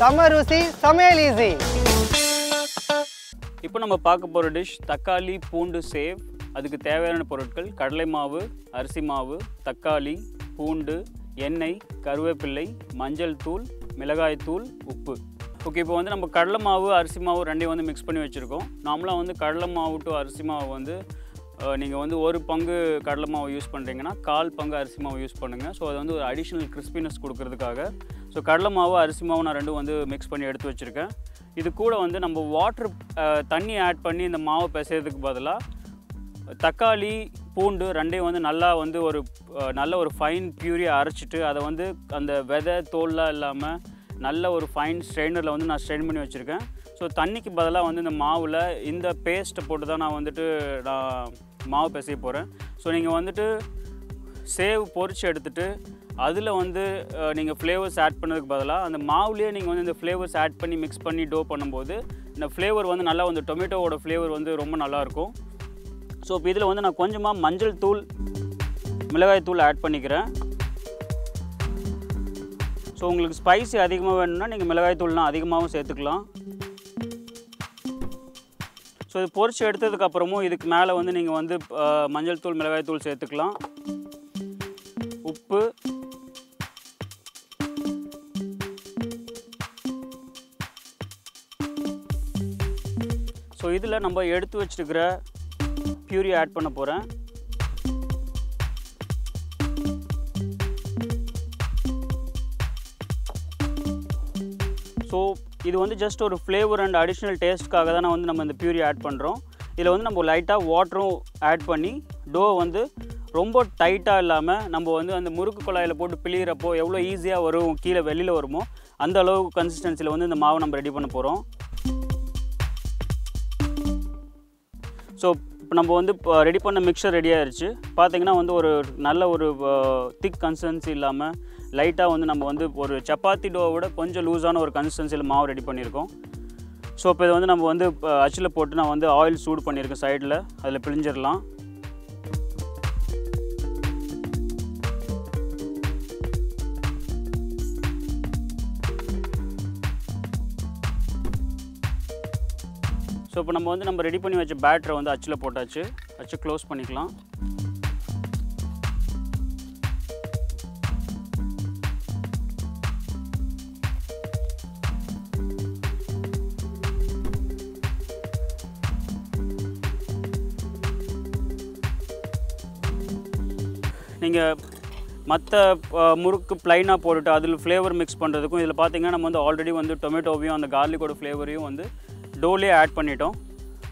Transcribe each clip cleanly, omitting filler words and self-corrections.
சமருசி சமையல் ஈஸி. இப்போ நம்ம பார்க்க போகிற டிஷ் தக்காளி பூண்டு சேவ். அதுக்கு தேவையான பொருட்கள் கடலை மாவு, அரிசி மாவு, தக்காளி, பூண்டு, எண்ணெய், கருவேப்பிள்ளை, மஞ்சள் தூள், மிளகாய் தூள், உப்பு. ஓகே, இப்போ வந்து நம்ம கடலை மாவு அரிசி மாவு ரெண்டையும் வந்து மிக்ஸ் பண்ணி வச்சுருக்கோம். நார்மலாக வந்து கடலை மாவு டு அரிசி மாவு வந்து நீங்கள் வந்து ஒரு பங்கு கடலை மாவு யூஸ் பண்ணுறீங்கன்னா 1/4 பங்கு அரிசி மாவு யூஸ் பண்ணுங்கள். ஸோ அது வந்து ஒரு அடிஷ்னல் கிறிஸ்பினஸ் கொடுக்கறதுக்காக. ஸோ கடலை மாவு அரிசி மாவு நான் ரெண்டும் வந்து மிக்ஸ் பண்ணி எடுத்து வச்சுருக்கேன். இது கூட வந்து நம்ம வாட்ரு தண்ணி ஆட் பண்ணி இந்த மாவை பிசைறதுக்கு பதிலாக தக்காளி பூண்டு ரெண்டையும் வந்து நல்லா வந்து நல்ல ஒரு ஃபைன் பியூரியாக அரைச்சிட்டு அதை வந்து அந்த விதை தோல்லாம் இல்லாமல் நல்ல ஒரு ஃபைன் ஸ்ட்ரெயினரில் வந்து நான் ஸ்ட்ரெயின் பண்ணி வச்சுருக்கேன். ஸோ தண்ணிக்கு பதிலாக வந்து இந்த மாவில் இந்த பேஸ்ட்டை போட்டு தான் நான் மாவு பிசைய போகிறேன். ஸோ நீங்கள் வந்துட்டு சேவ் பொரிச்சு எடுத்துகிட்டு அதில் வந்து நீங்கள் ஃப்ளேவர்ஸ் ஆட் பண்ணதுக்கு பதிலாக அந்த மாவுலேயே நீங்கள் வந்து இந்த ஃப்ளேவர்ஸ் ஆட் பண்ணி மிக்ஸ் பண்ணி டோ பண்ணும்போது இந்த ஃப்ளேவர் வந்து நல்லா வந்து டொமேட்டோவோட ஃப்ளேவர் வந்து ரொம்ப நல்லாயிருக்கும். ஸோ இப்போ இதில் வந்து நான் கொஞ்சமாக மஞ்சள் தூள், மிளகாய் தூள் ஆட் பண்ணிக்கிறேன். ஸோ உங்களுக்கு ஸ்பைசி அதிகமாக வேணும்னா நீங்கள் மிளகாய் தூள்னால் அதிகமாகவும் சேர்த்துக்கலாம். ஸோ இது பொரிச்சு எடுத்ததுக்கப்புறமும் இதுக்கு மேலே வந்து நீங்கள் வந்து மஞ்சள் தூள், மிளகாய் தூள் சேர்த்துக்கலாம். உப்பு, ஸோ இதில் நம்ம எடுத்து வச்சுருக்கிற பியூரி ஆட் பண்ண போகிறேன். ஸோ இது வந்து ஜஸ்ட் ஒரு ஃப்ளேவர் அண்ட் அடிஷ்னல் டேஸ்ட்காக தான் வந்து நம்ம இந்த பியூரி ஆட் பண்ணுறோம். இதில் வந்து நம்ம லைட்டாக வாட்டரும் ஆட் பண்ணி டோ வந்து ரொம்ப டைட்டாக இல்லாமல் நம்ம வந்து அந்த முறுக்கு குழாயில் போட்டு பிழிகிறப்போ எவ்வளோ ஈஸியாக வரும், கீழே வெளியில் வருமோ அந்த அளவு கன்சிஸ்டன்சியில் வந்து இந்த மாவை நம்ம ரெடி பண்ண போகிறோம். ஸோ இப்போ நம்ம வந்து ரெடி பண்ண மிக்சர் ரெடி ஆயிடுச்சு. பார்த்திங்கன்னா வந்து ஒரு நல்ல ஒரு திக் கன்சிஸ்டன்சி இல்லாமல் லைட்டாக வந்து நம்ம வந்து ஒரு சப்பாத்தி டோவை விட கொஞ்சம் லூஸான ஒரு கன்சிஸ்டன்சியில் மாவு ரெடி பண்ணியிருக்கோம். ஸோ இப்போ இதை வந்து நம்ம வந்து அச்சில் போட்டு நான் வந்து ஆயில் சூடு பண்ணியிருக்கேன் சைடில், அதில் பிழிஞ்சிடலாம். ஸோ இப்போ நம்ம ரெடி பண்ணி வச்ச பேட்டரை வந்து அச்சில் போட்டாச்சு. அச்சு க்ளோஸ் பண்ணிக்கலாம். நீங்கள் மற்ற முறுக்கு ப்ளைனாக போட்டுட்டு அதில் ஃப்ளேவர் மிக்ஸ் பண்ணுறதுக்கும் இதில் பார்த்திங்கன்னா நம்ம வந்து ஆல்ரெடி வந்து டொமேட்டோவையும் அந்த கார்லிக்கோட ஃப்ளேவரையும் வந்து டோலே ஆட் பண்ணிட்டோம்.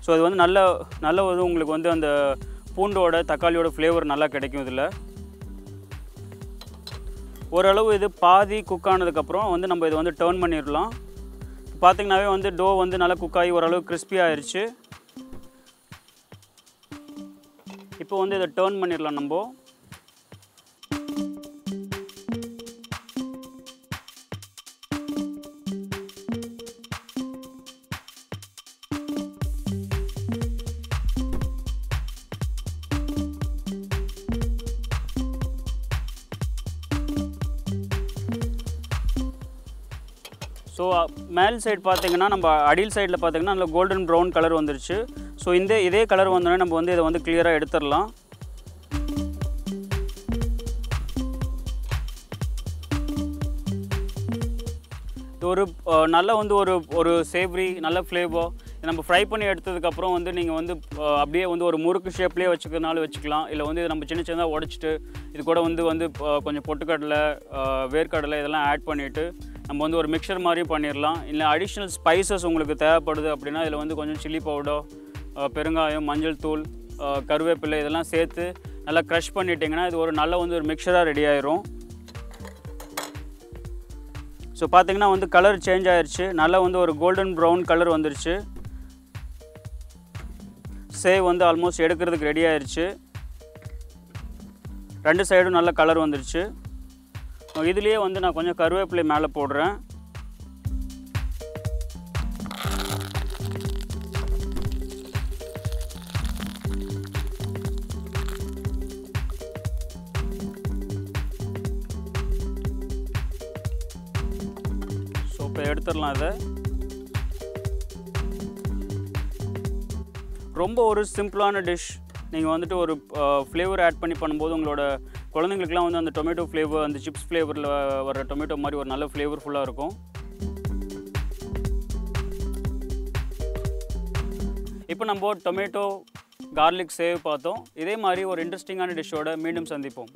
ஸோ அது வந்து நல்ல வந்து உங்களுக்கு வந்து அந்த பூண்டோட தக்காளியோட ஃப்ளேவர் நல்லா கிடைக்கும். இதில் ஓரளவு இது பாதி குக் ஆனதுக்கப்புறம் வந்து நம்ம இதை வந்து டர்ன் பண்ணிடலாம். பார்த்திங்கனாவே வந்து டோ வந்து நல்லா குக் ஆகி ஓரளவு கிறிஸ்பி ஆயிடுச்சு. இப்போ வந்து இதை டர்ன் பண்ணிடலாம் நம்ம. ஸோ மேல் சைடு பார்த்திங்கன்னா நம்ம அடியில் சைடில் பார்த்திங்கன்னா நல்ல கோல்டன் ப்ரௌன் கலர் வந்துருச்சு. ஸோ இதே கலர் வந்தோடனே நம்ம வந்து இதை வந்து கிளியராக எடுத்துடலாம். ஒரு நல்ல வந்து ஒரு சேவ்ரி நல்ல ஃப்ளேவர். நம்ம ஃப்ரை பண்ணி எடுத்ததுக்கப்புறம் வந்து நீங்கள் வந்து அப்படியே வந்து ஒரு முறுக்கு ஷேப்லேயே வச்சுக்கிறதுனாலும் வச்சுக்கலாம். இல்லை வந்து நம்ம சின்ன சின்னதாக உடச்சிட்டு இது கூட வந்து கொஞ்சம் பொட்டுக்கடலை, வேர்க்கடலை இதெல்லாம் ஆட் பண்ணிவிட்டு நம்ம வந்து ஒரு மிக்சர் மாதிரியும் பண்ணிடலாம். இல்லை அடிஷ்னல் ஸ்பைசஸ் உங்களுக்கு தேவைப்படுது அப்படின்னா இதில் வந்து கொஞ்சம் சில்லி பவுடர், பெருங்காயம், மஞ்சள் தூள், கருவேப்பிலை இதெல்லாம் சேர்த்து நல்லா க்ரஷ் பண்ணிட்டிங்கன்னா இது ஒரு நல்ல வந்து ஒரு மிக்சராக ரெடி ஆயிரும். ஸோ பார்த்திங்கன்னா வந்து கலர் சேஞ்ச் ஆயிடுச்சு. நல்லா வந்து ஒரு கோல்டன் ப்ரௌன் கலர் வந்துருச்சு. சேவ் வந்து ஆல்மோஸ்ட் எடுக்கிறதுக்கு ரெடி ஆயிடுச்சு. ரெண்டு சைடும் நல்ல கலர் வந்துருச்சு. இதுலேயே வந்து நான் கொஞ்சம் கருவேப்பிலை மேலே போடுறேன். எடுத்துடலாம் இதை. ரொம்ப ஒரு சிம்பிளான டிஷ். நீங்கள் வந்துட்டு ஒரு ஃப்ளேவர் ஆட் பண்ணி பண்ணும்போது உங்களோட குழந்தைங்களுக்குலாம் வந்து அந்த டொமேட்டோ ஃப்ளேவர், அந்த சிப்ஸ் ஃப்ளேவரில் வர டொமேட்டோ மாதிரி ஒரு நல்ல ஃப்ளேவர்ஃபுல்லாக இருக்கும். இப்போ நம்ம டொமேட்டோ கார்லிக் சேவ் பார்த்தோம். இதே மாதிரி ஒரு இன்ட்ரெஸ்டிங்கான டிஷ்ஷோட மீண்டும் சந்திப்போம்.